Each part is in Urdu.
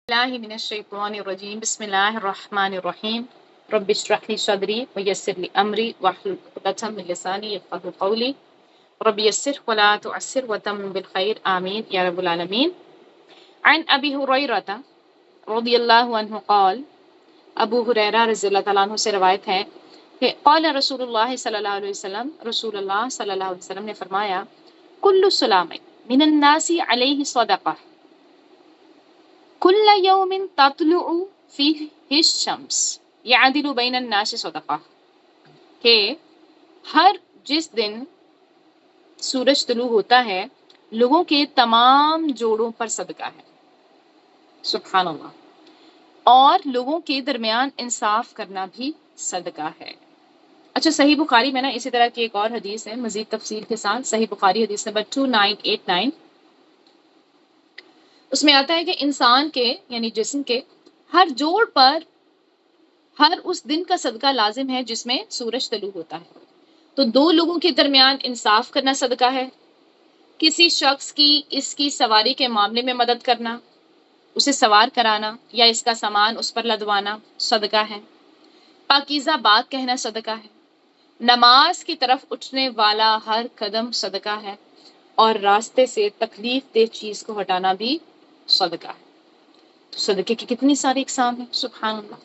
الله من الشيطان الرجيم بسم الله الرحمن الرحيم رب اشرح لي صدري ويسر لي أمري واحلل عقدة من لساني يفقهوا قولي رب يسر ولا تعسر وتمم بالخير آمين يا رب العالمين. عن أبي هريرة رضي الله عنه قال ابو ہریرہ رضی اللہ تعالیٰ عنہ سے روایت ہے کہ قال رسول اللہ صلی اللہ علیہ وسلم رسول اللہ صلی اللہ علیہ وسلم نے فرمایا کل سلام من الناس علیہ صدقہ کل یوم تطلع فیہ الشمس یعدل بین الناس صدقہ، کہ ہر جس دن سورج طلوع ہوتا ہے لوگوں کے تمام جوڑوں پر صدقہ ہے. سبحان اللہ. اور لوگوں کے درمیان انصاف کرنا بھی صدقہ ہے. اچھا، صحیح بخاری میں نا اسی طرح کی ایک اور حدیث ہے مزید تفصیل کے ساتھ. صحیح بخاری حدیث نمبر 2989. اس میں آتا ہے کہ انسان کے یعنی جسم کے ہر جوڑ پر ہر اس دن کا صدقہ لازم ہے جس میں سورج طلوع ہوتا ہے. تو دو لوگوں کے درمیان انصاف کرنا صدقہ ہے. کسی شخص کی اس کی سواری کے معاملے میں مدد کرنا، اسے سوار کرانا یا اس کا سامان اس پر لدوانا صدقہ ہے. پاکیزہ بات کہنا صدقہ ہے. نماز کی طرف اٹھنے والا ہر قدم صدقہ ہے. اور راستے سے تکلیف دہ چیز کو ہٹانا بھی صدقہ ہے. تو صدقے کی کتنی ساری اقسام ہیں، سبحان اللہ،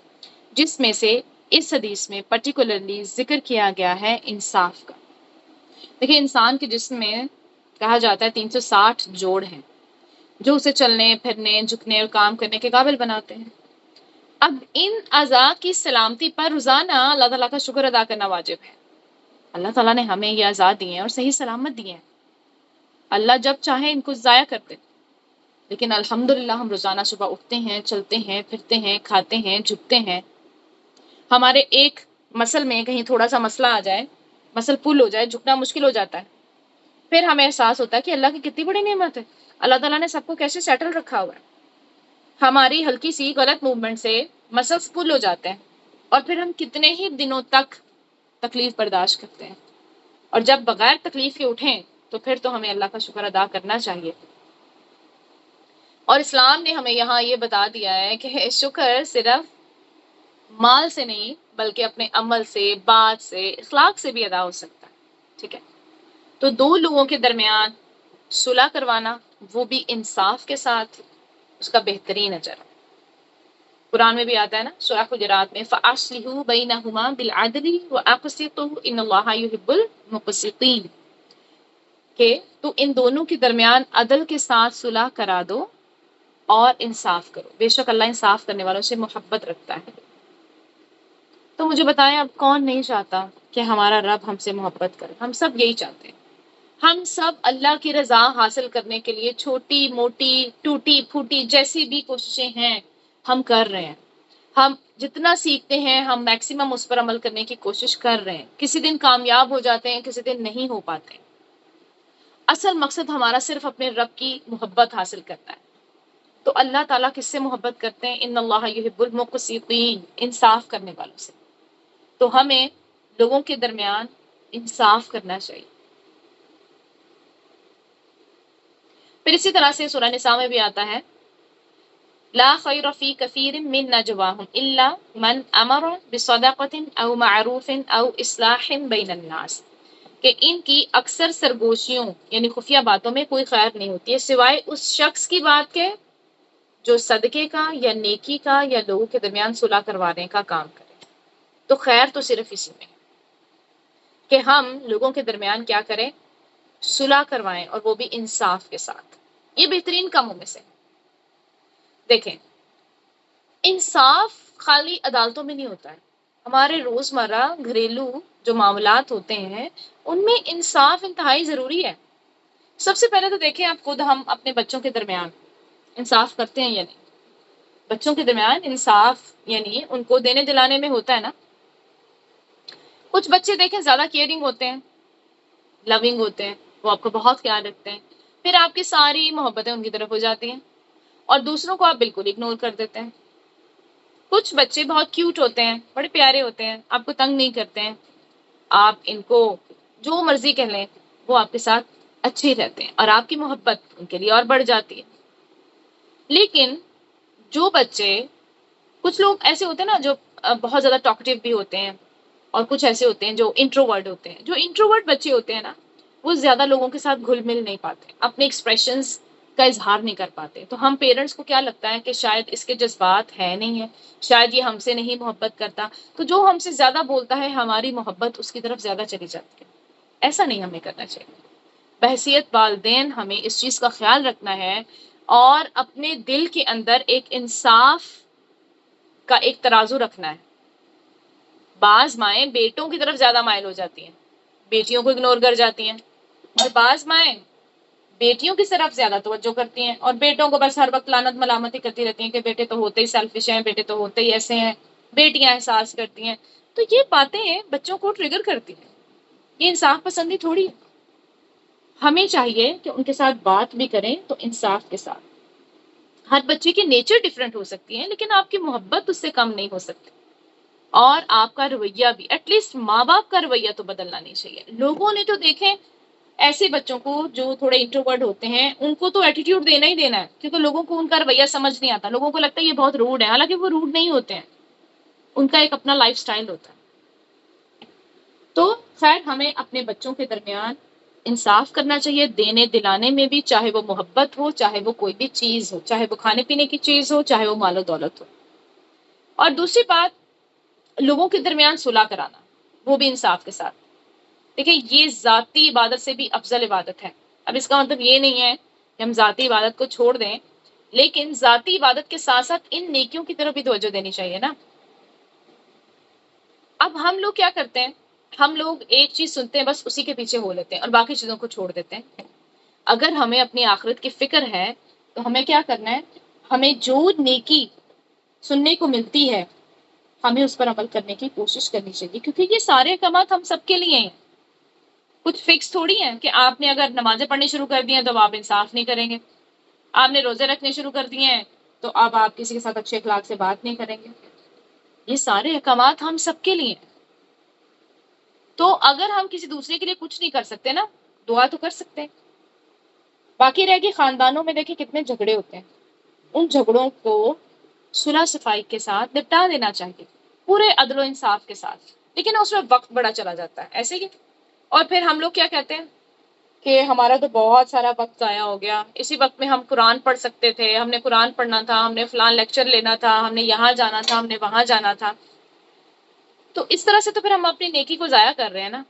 جس میں سے اس حدیث میں پرٹیکولرلی ذکر کیا گیا ہے انصاف کا. دیکھیں، انسان کے جسم میں کہا جاتا ہے 360 جوڑ ہیں جو اسے چلنے پھرنے جھکنے اور کام کرنے کے قابل بناتے ہیں. اب ان اعضاء کی سلامتی پر روزانہ اللہ تعالیٰ کا شکر ادا کرنا واجب ہے. اللہ تعالیٰ نے ہمیں یہ اعضاء دیے ہیں اور صحیح سلامت دیے ہیں. اللہ جب چاہے ان کو ضائع کر دے، لیکن الحمدللہ ہم روزانہ صبح اٹھتے ہیں، چلتے ہیں، پھرتے ہیں، کھاتے ہیں، جھکتے ہیں. ہمارے ایک مسل میں کہیں تھوڑا سا مسئلہ آ جائے، مسل پل ہو جائے، جھکنا مشکل ہو جاتا ہے. پھر ہمیں احساس ہوتا ہے کہ اللہ کی کتنی بڑی نعمت ہے، اللہ تعالیٰ نے سب کو کیسے سیٹل رکھا ہوا ہے. ہماری ہلکی سی غلط موومنٹ سے مسلس پل ہو جاتے ہیں اور پھر ہم کتنے ہی دنوں تک تکلیف برداشت کرتے ہیں. اور جب بغیر تکلیف کے اٹھیں تو پھر تو ہمیں اللہ کا شکر ادا کرنا چاہیے. اور اسلام نے ہمیں یہاں یہ بتا دیا ہے کہ شکر صرف مال سے نہیں بلکہ اپنے عمل سے، بات سے، اخلاق سے بھی ادا ہو سکتا ہے. ٹھیک ہے، تو دو لوگوں کے درمیان صلح کروانا، وہ بھی انصاف کے ساتھ، اس کا بہترین اجر ہے. قرآن میں بھی آتا ہے نا سورہ حجرات میں فَأَصْلِحُوا بَيْنَهُمَا بِالْعَدْلِ وَأَقْسِطُوا إِنَّ اللَّهَ يُحِبُّ الْمُقْسِطِينَ، کہ تو ان دونوں کے درمیان عدل کے ساتھ صلح کرا دو اور انصاف کرو، بے شک اللہ انصاف کرنے والوں سے محبت رکھتا ہے. تو مجھے بتائیں، اب کون نہیں چاہتا کہ ہمارا رب ہم سے محبت کرے؟ ہم سب یہی چاہتے ہیں. ہم سب اللہ کی رضا حاصل کرنے کے لیے چھوٹی موٹی ٹوٹی پھوٹی جیسی بھی کوششیں ہیں ہم کر رہے ہیں. ہم جتنا سیکھتے ہیں ہم میکسیمم اس پر عمل کرنے کی کوشش کر رہے ہیں. کسی دن کامیاب ہو جاتے ہیں، کسی دن نہیں ہو پاتے. اصل مقصد ہمارا صرف اپنے رب کی محبت حاصل کرنا ہے. تو اللہ تعالیٰ کس سے محبت کرتے ہیں؟ ان اللہ یحب المقسطین، انصاف کرنے والوں سے. تو ہمیں لوگوں کے درمیان انصاف کرنا چاہیے. پھر اسی طرح سے سورہ نساء میں بھی آتا ہے لا خیر فی کثیر من نجواہم الا من امر بصدقۃ او معروف او اصلاح بین الناس، کہ ان کی اکثر سرگوشیوں یعنی خفیہ باتوں میں کوئی خیر نہیں ہوتی ہے سوائے اس شخص کی بات کے جو صدقے کا یا نیکی کا یا لوگوں کے درمیان صلح کروانے کا کام کرے. تو خیر تو صرف اسی میں ہے کہ ہم لوگوں کے درمیان کیا کریں؟ صلح کروائیں، اور وہ بھی انصاف کے ساتھ. یہ بہترین کاموں میں سے. دیکھیں، انصاف خالی عدالتوں میں نہیں ہوتا ہے. ہمارے روزمرہ گھریلو جو معاملات ہوتے ہیں ان میں انصاف انتہائی ضروری ہے. سب سے پہلے تو دیکھیں آپ خود، ہم اپنے بچوں کے درمیان انصاف کرتے ہیں یا نہیں؟ بچوں کے درمیان انصاف یعنی ان کو دینے دلانے میں ہوتا ہے نا. کچھ بچے دیکھیں زیادہ کیئرنگ ہوتے ہیں، لونگ ہوتے ہیں، وہ آپ کو بہت خیال رکھتے ہیں، پھر آپ کی ساری محبتیں ان کی طرف ہو جاتی ہیں اور دوسروں کو آپ بالکل اگنور کر دیتے ہیں. کچھ بچے بہت کیوٹ ہوتے ہیں، بڑے پیارے ہوتے ہیں، آپ کو تنگ نہیں کرتے ہیں، آپ ان کو جو مرضی کہہ لیں وہ آپ کے ساتھ اچھے ہی رہتے ہیں اور آپ کی محبت ان کے لیے اور بڑھ جاتی ہے. لیکن جو بچے، کچھ لوگ ایسے ہوتے ہیں نا جو بہت زیادہ ٹاکٹیو بھی ہوتے ہیں، اور کچھ ایسے ہوتے ہیں جو انٹروورٹ ہوتے ہیں. جو انٹروورٹ بچے ہوتے ہیں نا، وہ زیادہ لوگوں کے ساتھ گھل مل نہیں پاتے، اپنے ایکسپریشنز کا اظہار نہیں کر پاتے. تو ہم پیرنٹس کو کیا لگتا ہے کہ شاید اس کے جذبات ہے نہیں ہے، شاید یہ ہم سے نہیں محبت کرتا، تو جو ہم سے زیادہ بولتا ہے ہماری محبت اس کی طرف زیادہ چلی جاتی ہے. ایسا نہیں ہمیں کرنا چاہیے. بحیثیت والدین ہمیں اس چیز کا خیال رکھنا ہے اور اپنے دل کے اندر ایک انصاف کا ایک ترازو رکھنا ہے. بعض مائیں بیٹوں کی طرف زیادہ مائل ہو جاتی ہیں، بیٹیوں کو اگنور کر جاتی ہیں، اور بعض مائیں بیٹیوں کی طرف زیادہ توجہ کرتی ہیں اور بیٹوں کو بس ہر وقت لعنت ملامت ہی کرتی رہتی ہیں کہ بیٹے تو ہوتے ہی سیلفش ہیں، بیٹے تو ہوتے ہی ایسے ہیں، بیٹیاں احساس کرتی ہیں. تو یہ باتیں بچوں کو ٹریگر کرتی ہیں. یہ انصاف پسندی تھوڑی ہے. ہمیں چاہیے کہ ان کے ساتھ بات بھی کریں تو انصاف کے ساتھ. ہر بچے کی نیچر ڈفرینٹ ہو سکتی ہے، لیکن آپ کی محبت اس سے کم نہیں ہو سکتی. اور آپ کا رویہ بھی، ایٹ لیسٹ ماں باپ کا رویہ تو بدلنا نہیں چاہیے. لوگوں نے تو دیکھیں ایسے بچوں کو جو تھوڑے انٹروورٹ ہوتے ہیں ان کو تو ایٹیٹیوڈ دینا ہی دینا ہے، کیونکہ لوگوں کو ان کا رویہ سمجھ نہیں آتا. لوگوں کو لگتا ہے یہ بہت روڈ ہے، حالانکہ وہ روڈ نہیں ہوتے ہیں، ان کا ایک اپنا لائف سٹائل ہوتا ہے. تو خیر ہمیں اپنے بچوں کے درمیان انصاف کرنا چاہیے، دینے دلانے میں بھی، چاہے وہ محبت ہو، چاہے وہ کوئی بھی چیز ہو، چاہے وہ کھانے پینے کی چیز ہو، چاہے وہ مال و دولت ہو. اور دوسری بات، لوگوں کے درمیان صلح کرانا، وہ بھی انصاف کے ساتھ. دیکھیں یہ ذاتی عبادت سے بھی افضل عبادت ہے. اب اس کا مطلب یہ نہیں ہے کہ ہم ذاتی عبادت کو چھوڑ دیں، لیکن ذاتی عبادت کے ساتھ ساتھ ان نیکیوں کی طرف بھی توجہ دینی چاہیے نا. اب ہم لوگ کیا کرتے ہیں، ہم لوگ ایک چیز سنتے ہیں بس اسی کے پیچھے ہو لیتے ہیں اور باقی چیزوں کو چھوڑ دیتے ہیں. اگر ہمیں اپنی آخرت کی فکر ہے تو ہمیں کیا کرنا ہے، ہمیں جو نیکی سننے کو ملتی ہے ہمیں اس پر عمل کرنے کی کوشش کرنی چاہیے، کیونکہ یہ سارے احکامات ہم سب کے لیے ہیں. کچھ فکس تھوڑی ہیں کہ آپ نے اگر نمازیں پڑھنی شروع کر دی ہیں تو آپ انصاف نہیں کریں گے، آپ نے روزے رکھنے شروع کر دیے ہیں تو اب آپ کسی کے ساتھ اچھے اخلاق سے بات نہیں کریں گے. یہ سارے احکامات ہم سب کے لیے ہیں. تو اگر ہم کسی دوسرے کے لیے کچھ نہیں کر سکتے نا، دعا تو کر سکتے ہیں. باقی رہ گئی خاندانوں میں دیکھیں کتنے جھگڑے ہوتے ہیں، ان جھگڑوں کو صلح صفائی کے ساتھ نپٹا دینا چاہیے، پورے عدل و انصاف کے ساتھ. لیکن اس میں وقت بڑا چلا جاتا ہے ایسے ہی. اور پھر ہم لوگ کیا کہتے ہیں کہ ہمارا تو بہت سارا وقت ضائع ہو گیا، اسی وقت میں ہم قرآن پڑھ سکتے تھے، ہم نے قرآن پڑھنا تھا، ہم نے فلان لیکچر لینا تھا، ہم نے یہاں جانا تھا، ہم نے وہاں جانا تھا. تو اس طرح سے تو پھر ہم اپنی نیکی کو ضائع کر رہے ہیں نا.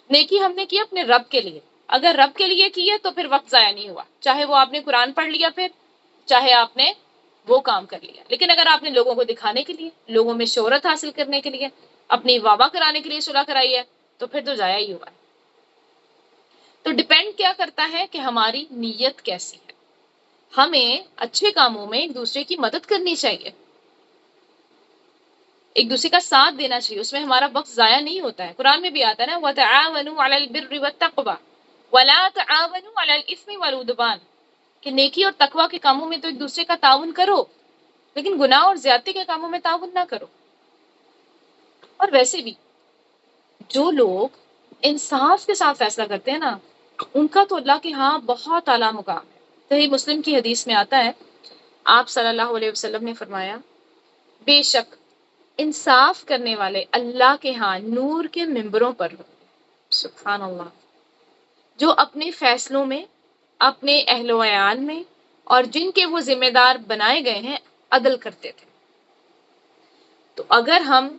نیکی ہم نے کی اپنے رب کے لیے، اگر رب کے لیے کی ہے تو پھر وقت ضائع نہیں ہوا، چاہے وہ آپ نے قرآن پڑھ لیا پھر، چاہے آپ نے وہ کام کر لیا. لیکن اگر آپ نے لوگوں کو دکھانے کے لیے، لوگوں میں شہرت حاصل کرنے کے لیے، اپنی واہ واہ کرانے کے لیے صلح کرائی ہے تو پھر تو ضائع ہی ہوا ہے. تو ڈپینڈ کیا کرتا ہے کہ ہماری نیت کیسی ہے. ہمیں اچھے کاموں میں ایک دوسرے کی مدد کرنی چاہیے، ایک دوسرے کا ساتھ دینا چاہیے، اس میں ہمارا وقت ضائع نہیں ہوتا ہے. قرآن میں بھی آتا ہے نا وَتَعَاوَنُوا عَلَى الْبِرِّ وَالتَّقْوَى وَلَا تَعَاوَنُوا عَلَى الْإِثْمِ وَالْعُدْوَانِ، کہ نیکی اور تقوی کے کاموں میں تو ایک دوسرے کا تعاون کرو، لیکن گناہ اور زیادتی کے کاموں میں تعاون نہ کرو. اور ویسے بھی جو لوگ انصاف کے ساتھ فیصلہ کرتے ہیں نا، ان کا تو اللہ کے ہاں بہت اعلیٰ مقام ہے. صحیح مسلم کی حدیث میں آتا ہے، آپ صلی اللہ علیہ وسلم نے فرمایا، بے شک انصاف کرنے والے اللہ کے ہاں نور کے ممبروں پر ہوں. سبحان اللہ. جو اپنے فیصلوں میں، اپنے اہل و عیال میں اور جن کے وہ ذمہ دار بنائے گئے ہیں عدل کرتے تھے. تو اگر ہم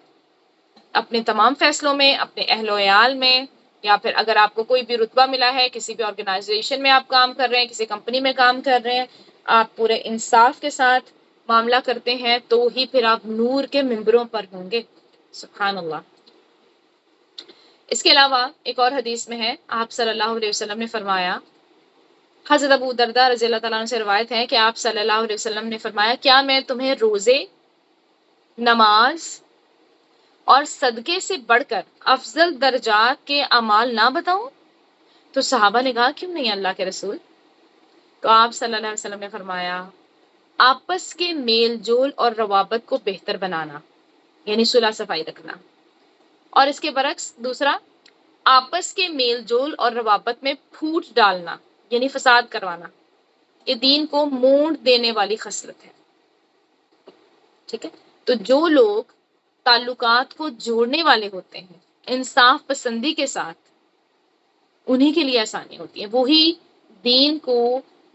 اپنے تمام فیصلوں میں، اپنے اہل و عیال میں، یا پھر اگر آپ کو کوئی بھی رتبہ ملا ہے، کسی بھی آرگنائزیشن میں آپ کام کر رہے ہیں، کسی کمپنی میں کام کر رہے ہیں، آپ پورے انصاف کے ساتھ معاملہ کرتے ہیں تو ہی پھر آپ نور کے ممبروں پر ہوں گے. سبحان اللہ. اس کے علاوہ ایک اور حدیث میں ہے، آپ صلی اللہ علیہ وسلم نے فرمایا، حضرت ابو درداء رضی اللہ تعالیٰ عنہ سے روایت ہے کہ آپ صلی اللہ علیہ وسلم نے فرمایا، کیا میں تمہیں روزے، نماز اور صدقے سے بڑھ کر افضل درجات کے اعمال نہ بتاؤں؟ تو صحابہ نے کہا کیوں نہیں اللہ کے رسول؟ تو آپ صلی اللہ علیہ وسلم نے فرمایا، آپس کے میل جول اور روابط کو بہتر بنانا، یعنی صلح صفائی رکھنا. اور اس کے برعکس دوسرا، آپس کے میل جول اور روابط میں پھوٹ ڈالنا، یعنی فساد کروانا. یہ دین کو موڑ دینے والی خصلت ہے. ٹھیک ہے. تو جو لوگ تعلقات کو جوڑنے والے ہوتے ہیں انصاف پسندی کے ساتھ، انہی کے لیے آسانی ہوتی ہے، وہی دین کو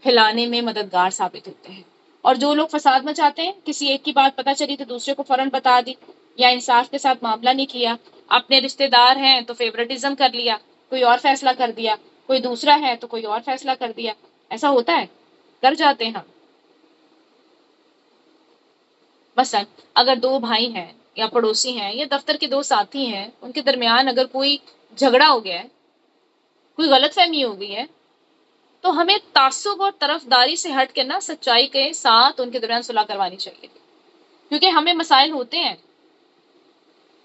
پھیلانے میں مددگار ثابت ہوتے ہیں. اور جو لوگ فساد مچاتے ہیں، کسی ایک کی بات پتہ چلی تو دوسرے کو فوراً بتا دی، یا انصاف کے ساتھ معاملہ نہیں کیا، اپنے رشتہ دار ہیں تو فیورٹزم کر لیا، کوئی اور فیصلہ کر دیا، کوئی دوسرا ہے تو کوئی اور فیصلہ کر دیا. ایسا ہوتا ہے، کر جاتے ہیں ہم. مثلا اگر دو بھائی ہیں یا پڑوسی ہیں یا دفتر کے دو ساتھی ہیں، ان کے درمیان اگر کوئی جھگڑا ہو گیا ہے، کوئی غلط فہمی ہو گئی ہے، تو ہمیں تعصب اور طرفداری سے ہٹ کے نا سچائی کے ساتھ ان کے درمیان صلح کروانی چاہیے. کیونکہ ہمیں مسائل ہوتے ہیں،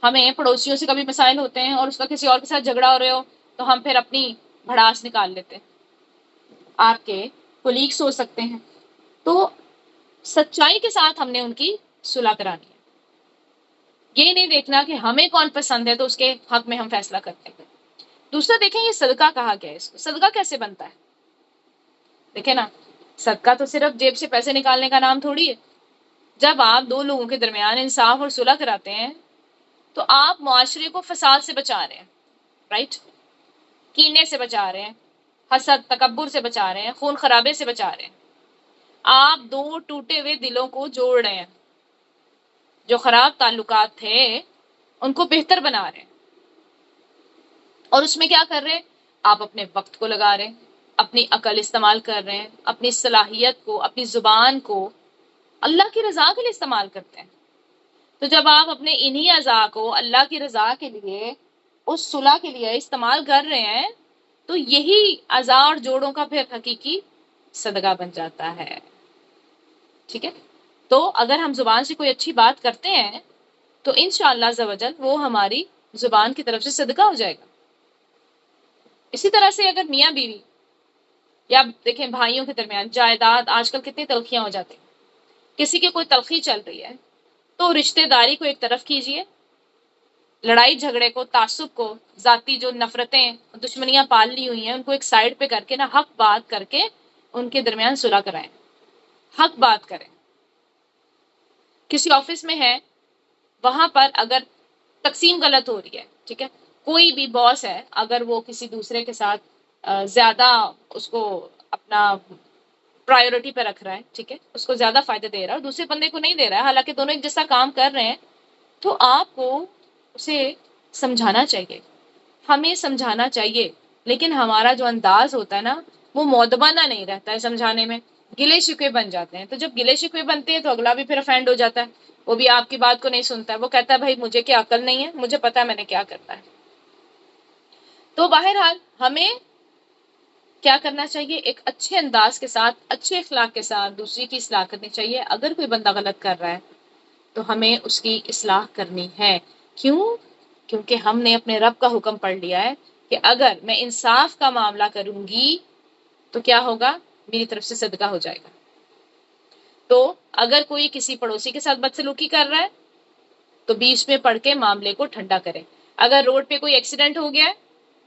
ہمیں پڑوسیوں سے کبھی مسائل ہوتے ہیں، اور اس کا کسی اور کے ساتھ جھگڑا ہو رہے ہو تو ہم پھر اپنی بھڑاس نکال لیتے ہیں. آپ کے کولیگس ہو سکتے ہیں، تو سچائی کے ساتھ ہم نے ان کی صلح کرانی ہے. یہ نہیں دیکھنا کہ ہمیں کون پسند ہے تو اس کے حق میں ہم فیصلہ کرتے ہیں. دوسرا دیکھیں، یہ صدقہ کہا گیا ہے. اس کو صدقہ کیسے بنتا ہے؟ دیکھیں نا، صدقہ تو صرف جیب سے پیسے نکالنے کا نام تھوڑی ہے. جب آپ دو لوگوں کے درمیان انصاف اور صلح کراتے ہیں تو آپ معاشرے کو فساد سے بچا رہے ہیں، رائٹ؟ کینے سے بچا رہے ہیں، حسد تکبر سے بچا رہے ہیں، خون خرابے سے بچا رہے ہیں. آپ دو ٹوٹے ہوئے دلوں کو جوڑ رہے ہیں، جو خراب تعلقات تھے ان کو بہتر بنا رہے ہیں. اور اس میں کیا کر رہے ہیں؟ آپ اپنے وقت کو لگا رہے ہیں، اپنی عقل استعمال کر رہے ہیں، اپنی صلاحیت کو، اپنی زبان کو اللہ کی رضا کے لیے استعمال کرتے ہیں. تو جب آپ اپنے انہی اعضاء کو اللہ کی رضا کے لیے، اس صلح کے لیے استعمال کر رہے ہیں، تو یہی اعضاء اور جوڑوں کا پھر حقیقی صدقہ بن جاتا ہے. ٹھیک ہے؟ تو اگر ہم زبان سے کوئی اچھی بات کرتے ہیں تو انشاءاللہ عز و جل وہ ہماری زبان کی طرف سے صدقہ ہو جائے گا. اسی طرح سے اگر میاں بیوی یا دیکھیں بھائیوں کے درمیان جائیداد، آج کل کتنی تلخیاں ہو جاتی ہیں. کسی کی کوئی تلخی چل رہی ہے تو رشتہ داری کو ایک طرف کیجئے، لڑائی جھگڑے کو، تعصب کو، ذاتی جو نفرتیں دشمنیاں پال لی ہوئی ہیں ان کو ایک سائڈ پہ کر کے نا حق بات کر کے ان کے درمیان صلح کرائیں. حق بات کریں. کسی آفس میں ہے، وہاں پر اگر تقسیم غلط ہو رہی ہے، ٹھیک ہے، کوئی بھی باس ہے اگر وہ کسی دوسرے کے ساتھ زیادہ اس کو اپنا پرائیورٹی پہ رکھ رہا ہے، ٹھیک ہے، اس کو زیادہ فائدہ دے رہا ہے اور دوسرے بندے کو نہیں دے رہا ہے، حالانکہ دونوں ایک جیسا کام کر رہے ہیں، تو آپ کو اسے سمجھانا چاہیے. ہمیں سمجھانا چاہیے، لیکن ہمارا جو انداز ہوتا ہے نا وہ مؤدبانہ نہیں رہتا ہے سمجھانے میں، گلے شکوے بن جاتے ہیں. تو جب گلے شکوے بنتے ہیں تو اگلا بھی پھر افینڈ ہو جاتا ہے، وہ بھی آپ کی بات کو نہیں سنتا ہے، وہ کہتا ہے بھائی مجھے کیا عقل نہیں ہے، مجھے پتا ہے میں نے کیا کرنا ہے. تو بہرحال ہمیں کیا کرنا چاہیے؟ ایک اچھے انداز کے ساتھ، اچھے اخلاق کے ساتھ دوسری کی اصلاح کرنی چاہیے. اگر کوئی بندہ غلط کر رہا ہے تو ہمیں اس کی اصلاح کرنی ہے. کیوں؟ کیونکہ ہم نے اپنے رب کا حکم پڑھ لیا ہے کہ اگر میں انصاف کا معاملہ کروں گی تو کیا ہوگا؟ میری طرف سے صدقہ ہو جائے گا. تو اگر کوئی کسی پڑوسی کے ساتھ بدسلوکی کر رہا ہے تو بیچ میں پڑھ کے معاملے کو ٹھنڈا کریں. اگر روڈ پہ کوئی ایکسیڈنٹ ہو گیا ہے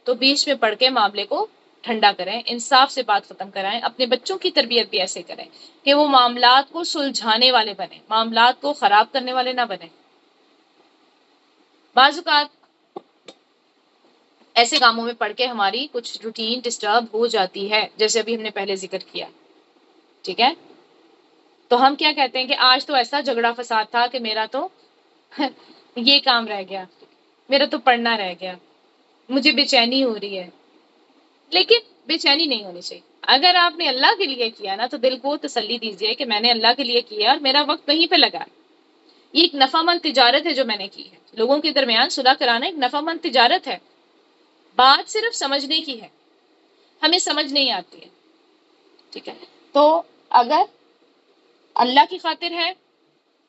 تو بیچ میں پڑھ کے معاملے کو ٹھنڈا کریں، انصاف سے بات ختم کرائیں. اپنے بچوں کی تربیت بھی ایسے کریں کہ وہ معاملات کو سلجھانے والے بنیں، معاملات کو خراب کرنے والے نہ بنیں. بعض اوقات ایسے کاموں میں پڑھ کے ہماری کچھ روٹین ڈسٹرب ہو جاتی ہے، جیسے ابھی ہم نے پہلے ذکر کیا، ٹھیک ہے. تو ہم کیا کہتے ہیں کہ آج تو ایسا جھگڑا فساد تھا کہ میرا تو یہ کام رہ گیا، میرا تو پڑھنا رہ گیا، مجھے بے چینی ہو رہی ہے. لیکن بے چینی نہیں ہونی چاہیے. اگر آپ نے اللہ کے لیے کیا نا تو دل کو تسلی دیجئے کہ میں نے اللہ کے لیے کیا اور میرا وقت وہیں پہ لگا. یہ ایک نفع مند تجارت ہے جو میں نے کی ہے. لوگوں کے درمیان صلح کرانا ایک نفع مند تجارت ہے. بات صرف سمجھنے کی ہے، ہمیں سمجھ نہیں آتی ہے، ٹھیک ہے. تو اگر اللہ کی خاطر ہے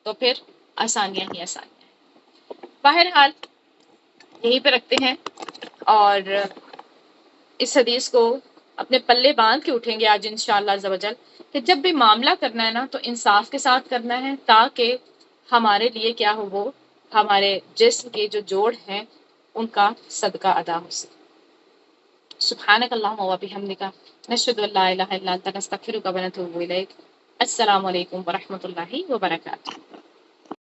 تو پھر آسانیاں ہی آسانیاں ہیں. بہرحال یہیں پہ رکھتے ہیں اور اس حدیث کو اپنے پلے باندھ کے اٹھیں گے آج انشاءاللہ عز و جل کہ جب بھی معاملہ کرنا ہے نا تو انصاف کے ساتھ کرنا ہے، تاکہ ہمارے لیے کیا ہو، وہ ہمارے جسم کے جو جوڑ ہیں ان کا صدقہ ادا ہو سکے. سبحانک اللہم و بحمدک، نشہد ان لا الہ الا انت، نستغفرک و نتوب الیک. السلام علیکم ورحمۃ اللہ وبرکاتہ.